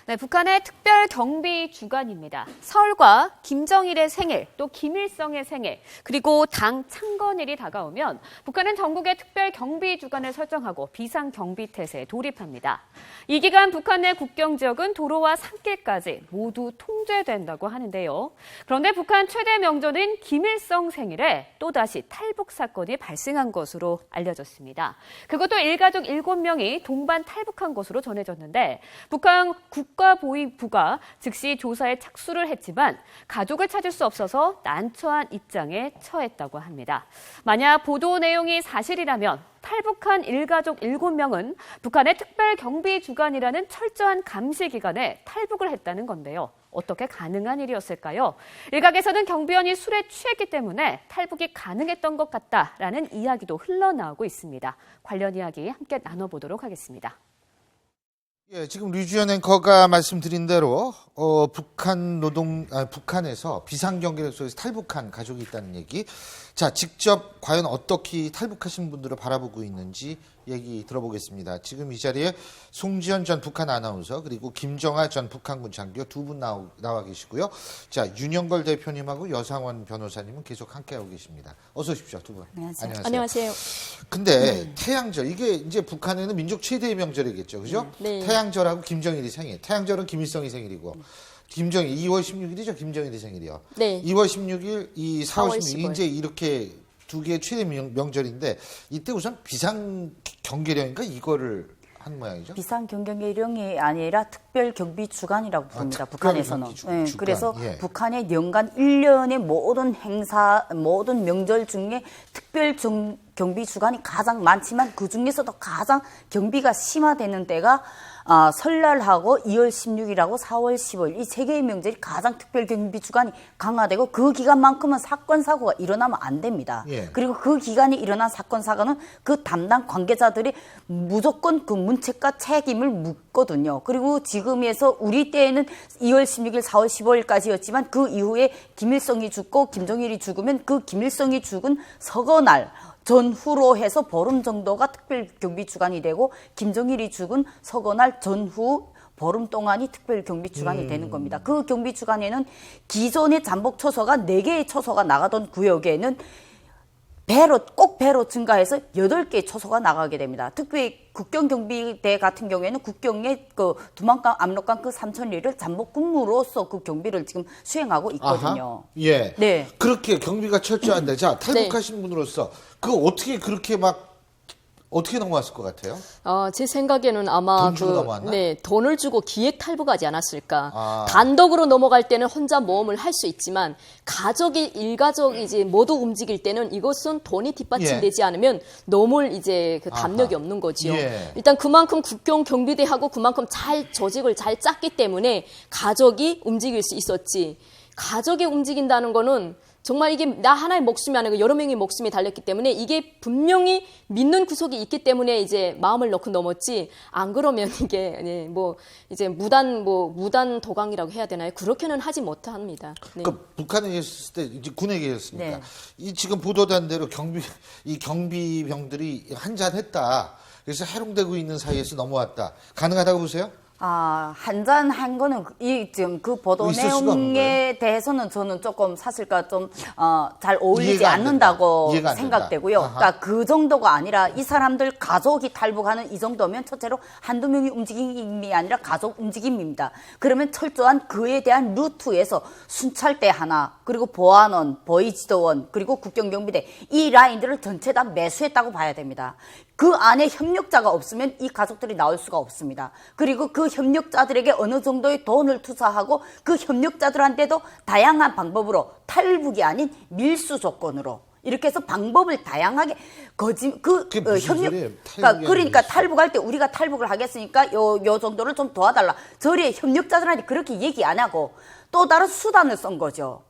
네, 북한의 특별 경비 주간입니다. 설과 김정일의 생일, 또 김일성의 생일, 그리고 당 창건일이 다가오면 북한은 전국의 특별 경비 주간을 설정하고 비상 경비 태세에 돌입합니다. 이 기간 북한의 국경 지역은 도로와 산길까지 모두 통제된다고 하는데요. 그런데 북한 최대 명절인 김일성 생일에 또다시 탈북 사건이 발생한 것으로 알려졌습니다. 그것도 일가족 7명이 동반 탈북한 것으로 전해졌는데 북한 국가보위부가 즉시 조사에 착수를 했지만 가족을 찾을 수 없어서 난처한 입장에 처했다고 합니다. 만약 보도 내용이 사실이라면 탈북한 일가족 7명은 북한의 특별경비주간이라는 철저한 감시 기간에 탈북을 했다는 건데요. 어떻게 가능한 일이었을까요? 일각에서는 경비원이 술에 취했기 때문에 탈북이 가능했던 것 같다라는 이야기도 흘러나오고 있습니다. 관련 이야기 함께 나눠보도록 하겠습니다. 예, 지금 류주연 앵커가 말씀드린 대로 북한에서 비상경계를 속에서 탈북한 가족이 있다는 얘기. 자, 직접 과연 어떻게 탈북하신 분들을 바라보고 있는지 얘기 들어보겠습니다. 지금 이 자리에 송지연 전 북한 아나운서 그리고 김정아 전 북한군 장교 두 분 나와 계시고요. 자, 윤영걸 대표님하고 여상원 변호사님은 계속 함께하고 계십니다. 어서 오십시오, 두 분. 안녕하세요. 안녕하세요. 근데 태양절, 이게 이제 북한에는 민족 최대의 명절이겠죠, 그죠? 네. 태양절하고 김정일이 생일. 태양절은 김일성이 생일이고, 김정일 2월 16일이죠, 김정일이 생일이요. 네. 2월 16일, 4월 16일 10월. 이제 이렇게 두 개의 최대 명절인데 이때 우선 비상 경계령인가 이거를 한 모양이죠. 비상경계령이 아니라 특별경비주간이라고 부릅니다. 북한에서는. 특별경비주간. 네, 그래서 예. 북한의 연간 1년의 모든 행사, 모든 명절 중에 특별경비주간이 가장 많지만 그중에서도 가장 경비가 심화되는 때가 설날하고 2월 16일하고 4월 10월 이 세 개의 명절이 가장 특별경비주간이 강화되고 그 기간만큼은 사건, 사고가 일어나면 안 됩니다. 예. 그리고 그 기간에 일어난 사건, 사고는 그 담당 관계자들이 무조건 그 문책과 책임을 묻거든요. 그리고 지금에서 우리 때에는 2월 16일, 4월 15일까지였지만 그 이후에 김일성이 죽고 김정일이 죽으면 그 김일성이 죽은 서거날 전후로 해서 보름 정도가 특별경비주간이 되고 김정일이 죽은 서거날 전후 보름 동안이 특별경비주간이 되는 겁니다. 그 경비주간에는 기존의 잠복 초소가 4개의 초소가 나가던 구역에는 꼭 배로 증가해서 8개의 초소가 나가게 됩니다. 특히 국경경비대 같은 경우에는 국경의 그 두만강, 압록강 그 3,000리를 잠복 근무로서 그 경비를 지금 수행하고 있거든요. 아하. 예. 네. 그렇게 경비가 철저한데, 자, 탈북하신 분으로서 그거 어떻게 그렇게 어떻게 넘어왔을 것 같아요? 제 생각에는 아마 돈 주고 넘어왔나? 돈을 주고 기획 탈북하지 않았을까. 아. 단독으로 넘어갈 때는 혼자 모험을 할 수 있지만 일가족이 이제 모두 움직일 때는 이것은 돈이 뒷받침되지 않으면 넘을 이제 그 담력이 아하. 없는 거지요. 예. 일단 그만큼 국경 경비대하고 그만큼 조직을 잘 짰기 때문에 가족이 움직일 수 있었지. 가족이 움직인다는 거는 정말 이게 나 하나의 목숨이 아니고 여러 명의 목숨이 달렸기 때문에 이게 분명히 믿는 구석이 있기 때문에 이제 마음을 넣고 넘었지. 안 그러면 이게 이제 무단 도강이라고 해야 되나요? 그렇게는 하지 못합니다. 네. 그러니까 북한에 계셨을 때 이제 군에 계셨으니까 네. 이 지금 보도된 대로 경비병들이 한잔했다. 그래서 해롱되고 있는 사이에서 넘어왔다. 가능하다고 보세요? 한잔 한 거는 지금 그 보도 있을 수가 없는 내용에 대해서는 저는 조금 사실과 좀 잘 어울리지 이해가 안 않는다고 된다. 이해가 안 생각되고요. 된다. 그러니까 그 정도가 아니라 이 사람들 가족이 탈북하는 이 정도면 첫째로 한두 명이 움직임이 아니라 가족 움직임입니다. 그러면 철저한 그에 대한 루트에서 순찰대 하나, 그리고 보안원, 보위지도원, 그리고 국경경비대 이 라인들을 전체 다 매수했다고 봐야 됩니다. 그 안에 협력자가 없으면 이 가족들이 나올 수가 없습니다. 그리고 그 협력자들에게 어느 정도의 돈을 투자하고 그 협력자들한테도 다양한 방법으로 탈북이 아닌 밀수 조건으로 이렇게 해서 방법을 다양하게 그게 무슨 소리예요? 그러니까 탈북할 때 우리가 탈북을 하겠으니까 요 정도를 좀 도와달라. 저리 협력자들한테 그렇게 얘기 안 하고 또 다른 수단을 쓴 거죠.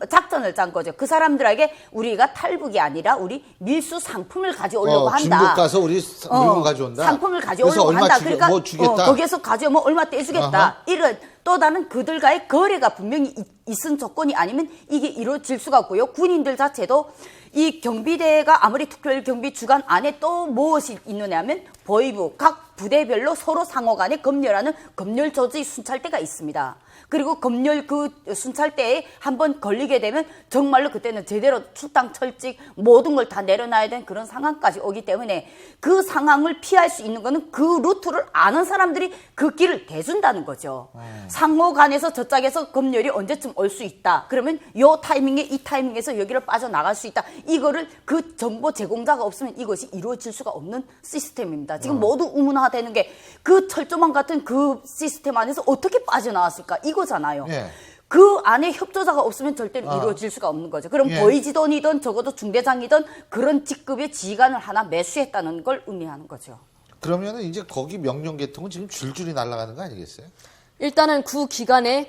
작전을 짠 거죠. 그 사람들에게 우리가 탈북이 아니라 우리 밀수 상품을 가져오려고 한다. 중국 가서 우리 물건 가져온다. 상품을 가져오려고 한다. 그러니까 뭐 주겠다. 거기에서 가져오면 얼마 떼주겠다. 이런 또 다른 그들과의 거래가 분명히 있은 조건이 아니면 이게 이루어질 수가 없고요. 군인들 자체도 이 경비대가 아무리 특별경비주간 안에 또 무엇이 있느냐 하면 보위부, 각 부대별로 서로 상호 간에 검열하는 검열 조직 순찰대가 있습니다. 그리고 검열 그 순찰대에 한번 걸리게 되면 정말로 그때는 제대로 출당 철직 모든 걸 다 내려놔야 되는 그런 상황까지 오기 때문에 그 상황을 피할 수 있는 거는 그 루트를 아는 사람들이 그 길을 대준다는 거죠. 상호 간에서 저짝에서 검열이 언제쯤 올 수 있다. 그러면 요 타이밍에 이 타이밍에서 여기를 빠져나갈 수 있다. 이거를 그 정보 제공자가 없으면 이것이 이루어질 수가 없는 시스템입니다. 지금 모두 의문화되는 게 그 철조망 같은 그 시스템 안에서 어떻게 빠져나왔을까? 이거잖아요. 예. 그 안에 협조자가 없으면 절대로 이루어질 수가 없는 거죠. 그럼 예. 보이지돈이든 적어도 중대장이든 그런 직급의 지휘관을 하나 매수했다는 걸 의미하는 거죠. 그러면은 이제 거기 명령 계통은 지금 줄줄이 날아가는 거 아니겠어요? 일단은 그 기간에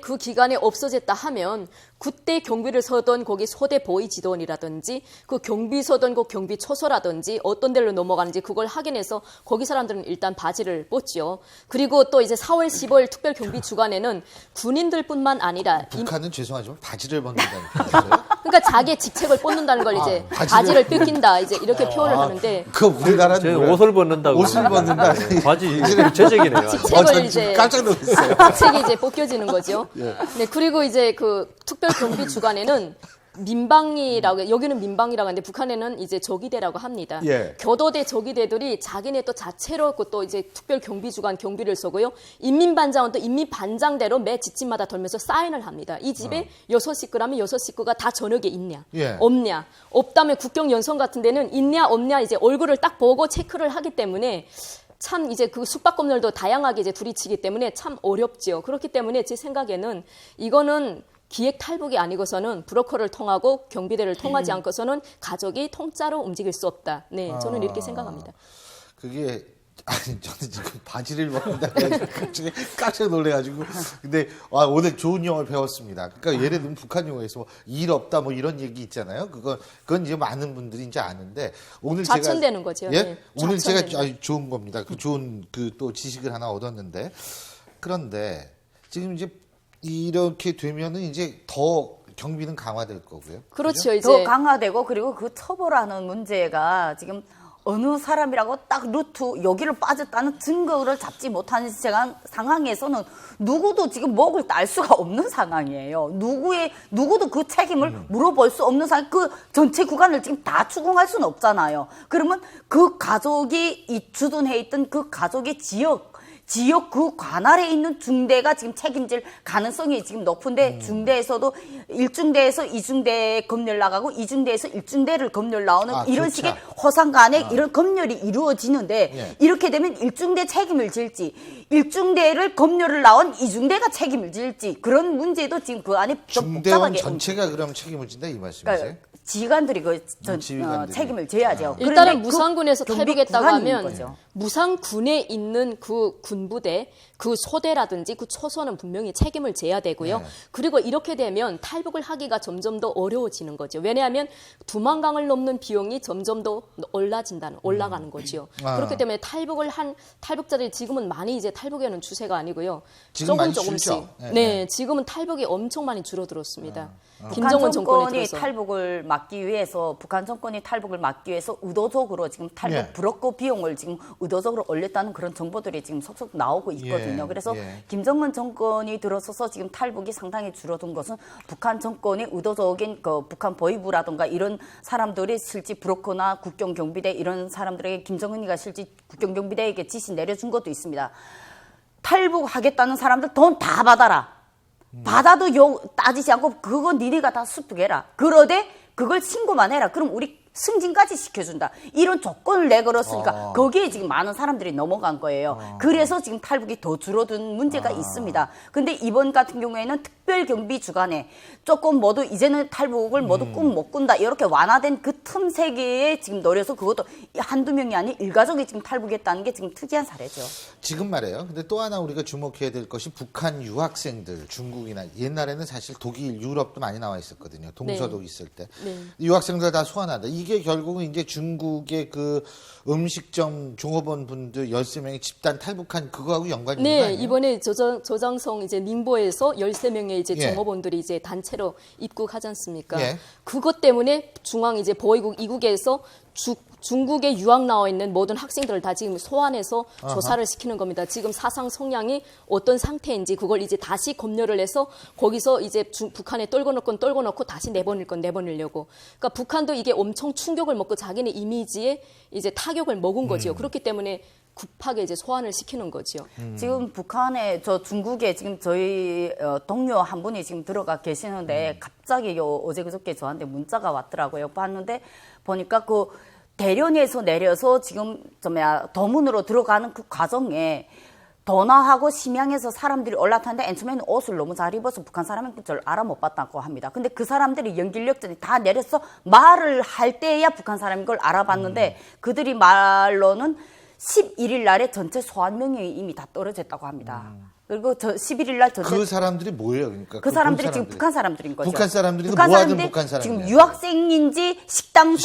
없어졌다 하면 그때 경비를 서던 거기 소대 보이지돈이라든지 그 경비 서던 그 경비 초소라든지 어떤 데로 넘어가는지 그걸 확인해서 거기 사람들은 일단 바지를 뽑죠. 그리고 또 이제 4월 15일 특별 경비 주간에는 군인들뿐만 아니라 북한은 죄송하지만 바지를 벗는다니까요. 그러니까 자기의 직책을 뽑는다는 걸 이제 바지를 뜯긴다 이제 이렇게 표현을 하는데 그 우리나라는 제 뭐예요? 옷을 벗는다고. 옷을 벗는다. 바지 제적이네요. 직책을 이제 깜짝 놀랐어요. 직책이 이제 뽑혀지는 거죠. 네, 그리고 이제 그 특별 경비 주간에는 민방이라고 여기는 민방이라고 하는데 북한에는 이제 저기대라고 합니다. 예. 교도대 저기대들이 자기네 또 자체로 또 이제 특별 경비 주간 경비를 서고요. 인민반장은 또 인민반장대로 매 집집마다 돌면서 사인을 합니다. 이 집에 6식구라면 6식구가 다 저녁에 있냐, 예. 없냐, 없다면 국경 연성 같은 데는 있냐 없냐 이제 얼굴을 딱 보고 체크를 하기 때문에. 참 이제 그 숙박검열도 다양하게 이제 둘이치기 때문에 참 어렵죠. 그렇기 때문에 제 생각에는 이거는 기획 탈북이 아니고서는 브로커를 통하고 경비대를 통하지 않고서는 가족이 통짜로 움직일 수 없다. 네, 저는 이렇게 생각합니다. 그게 아니 저는 지금 바지를 벗는다고 갑자기 깜짝 놀래가지고 근데 오늘 좋은 용어를 배웠습니다. 그러니까 예를 들면 북한 용어에서 뭐 일 없다 뭐 이런 얘기 있잖아요. 그건 이제 많은 분들이 이제 아는데 오늘 좌천되는 제가 거죠. 예? 네, 오늘 제가 좌천되는 아주 좋은 겁니다. 그 좋은 그 또 지식을 하나 얻었는데 그런데 지금 이제 이렇게 되면은 이제 더 경비는 강화될 거고요. 그렇죠. 이제 더 강화되고 그리고 그 처벌하는 문제가 지금 어느 사람이라고 딱 루트 여기를 빠졌다는 증거를 잡지 못하는 상황에서는 누구도 지금 목을 딸 수가 없는 상황이에요. 누구도 그 책임을 물어볼 수 없는 상황. 그 전체 구간을 지금 다 추궁할 수는 없잖아요. 그러면 그 가족이 주둔해 있던 그 가족의 지역 그 관할에 있는 중대가 지금 책임질 가능성이 지금 높은데 중대에서도 1중대에서 2중대에 검열 나가고 2중대에서 1중대를 검열 나오는 이런 그렇죠. 식의 허상 간에 이런 검열이 이루어지는데 예. 이렇게 되면 1중대 책임을 질지 1중대를 검열을 나온 2중대가 책임을 질지 그런 문제도 지금 그 안에 좀 중대원 복잡하게 전체가 그럼 책임을 진다 이 말씀이세요? 그러니까 지휘관들이 지휘관들이. 책임을 져야죠. 일단은 그런데 무상군에서 경비 탈북했다고 구간이 있는 하면 거죠. 무상군에 있는 그 군부대, 그 소대라든지 그 초소는 분명히 책임을 져야 되고요. 네. 그리고 이렇게 되면 탈북을 하기가 점점 더 어려워지는 거죠. 왜냐하면 두만강을 넘는 비용이 점점 더 올라가는 거죠. 그렇기 때문에 탈북을 한 탈북자들이 지금은 많이 이제 탈북하는 추세가 아니고요. 지금 많이 조금씩. 줄죠? 네, 네, 지금은 탈북이 엄청 많이 줄어들었습니다. 북한 김정은 정권에 정권이 들어서. 탈북을 막기 위해서 북한 정권이 탈북을 막기 위해서 의도적으로 지금 탈북 예. 브로커 비용을 지금 의도적으로 올렸다는 그런 정보들이 지금 속속 나오고 있거든요. 예, 그래서 예. 김정은 정권이 들어서서 지금 탈북이 상당히 줄어든 것은 북한 정권이 의도적인 그 북한 보위부라든가 이런 사람들이 실제 브로커나 국경경비대 이런 사람들에게 김정은이가 실제 국경경비대에게 지시 내려준 것도 있습니다. 탈북하겠다는 사람들 돈 다 받아라. 받아도 따지지 않고 그거 니네가 다 습득해라. 그러되 그걸 신고만 해라. 그럼 우리 승진까지 시켜준다. 이런 조건을 내걸었으니까 거기에 지금 많은 사람들이 넘어간 거예요. 그래서 지금 탈북이 더 줄어든 문제가 있습니다. 근데 이번 같은 경우에는 특별 경비 주간에 조금 모두 이제는 탈북을 모두 꿈 못 꾼다. 이렇게 완화된 그 틈새기에 지금 노려서 그것도 한두 명이 아닌 일가족이 지금 탈북했다는 게 지금 특이한 사례죠. 지금 말이에요. 근데 또 하나 우리가 주목해야 될 것이 북한 유학생들, 중국이나 옛날에는 사실 독일, 유럽도 많이 나와 있었거든요. 동서독 네. 있을 때. 네. 유학생들 다 소환한다. 이게 결국은 이제 중국의 그 음식점 종업원 분들 13명이 집단 탈북한 그거하고 연관이 있는 거 네, 아니에요? 이번에 저장성 이제 닝보에서 13명의 이제 예. 종업원들이 이제 단체로 입국하지 않습니까? 예. 그것 때문에 중앙 이제 보위국 이국에서 중국에 유학 나와 있는 모든 학생들을 다 지금 소환해서 조사를 시키는 겁니다. 지금 사상 성향이 어떤 상태인지 그걸 이제 다시 검열을 해서 거기서 이제 북한에 떨궈놓고 다시 내보낼 건 내보내려고. 그러니까 북한도 이게 엄청 충격을 먹고 자기네 이미지에 이제 타격을 먹은 거지요. 그렇기 때문에 급하게 이제 소환을 시키는 거지요. 지금 북한에 중국에 지금 저희 동료 한 분이 지금 들어가 계시는데 갑자기 어제 그저께 저한테 문자가 왔더라고요. 봤는데 보니까 그 대련에서 내려서 지금 도문으로 들어가는 그 과정에 도나하고 심양에서 사람들이 올라탔는데 맨 처음에는 옷을 너무 잘 입어서 북한 사람인 줄 알아 못 봤다고 합니다. 근데 그 사람들이 연길력전이 다 내려서 말을 할 때야 북한 사람인 걸 알아봤는데 그들이 말로는 11일 날에 전체 소환 명령이 이미 다 떨어졌다고 합니다. 그리고 11일 날 전체 그 사람들이 뭐예요? 그러니까 그 사람들이 지금 북한 사람들인 거죠. 북한 사람들이 뭐 하든 북한 사람들이 지금 유학생인지 식당에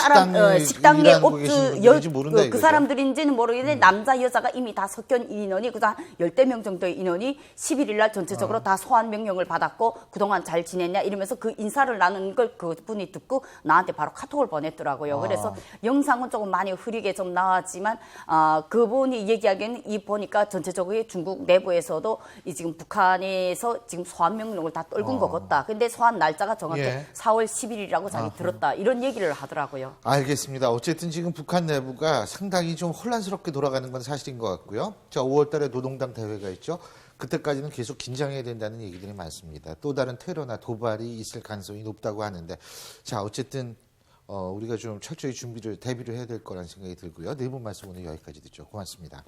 일하고 계신 분인지 모른다 그 이거죠? 사람들인지는 모르겠는데 남자 여자가 이미 다 섞인 인원이 그다 10대 정도의 인원이 11일 날 전체적으로 다 소환 명령을 받았고 그동안 잘 지냈냐 이러면서 그 인사를 나누는 걸 그분이 듣고 나한테 바로 카톡을 보냈더라고요. 그래서 영상은 조금 많이 흐리게 좀 나왔지만 그분이 얘기하기에는 이 보니까 전체적으로 중국 내부에서도 이 지금 북한에서 지금 소환 명령을 다 떨군 것 같다. 근데 소환 날짜가 정확히 예. 4월 10일이라고 자기 들었다. 이런 얘기를 하더라고요. 알겠습니다. 어쨌든 지금 북한 내부가 상당히 좀 혼란스럽게 돌아가는 건 사실인 것 같고요. 자, 5월 달에 노동당 대회가 있죠. 그때까지는 계속 긴장해야 된다는 얘기들이 많습니다. 또 다른 테러나 도발이 있을 가능성이 높다고 하는데 자, 어쨌든 우리가 좀 철저히 대비를 해야 될 거라는 생각이 들고요. 네 분 말씀 오늘 여기까지 듣죠. 고맙습니다.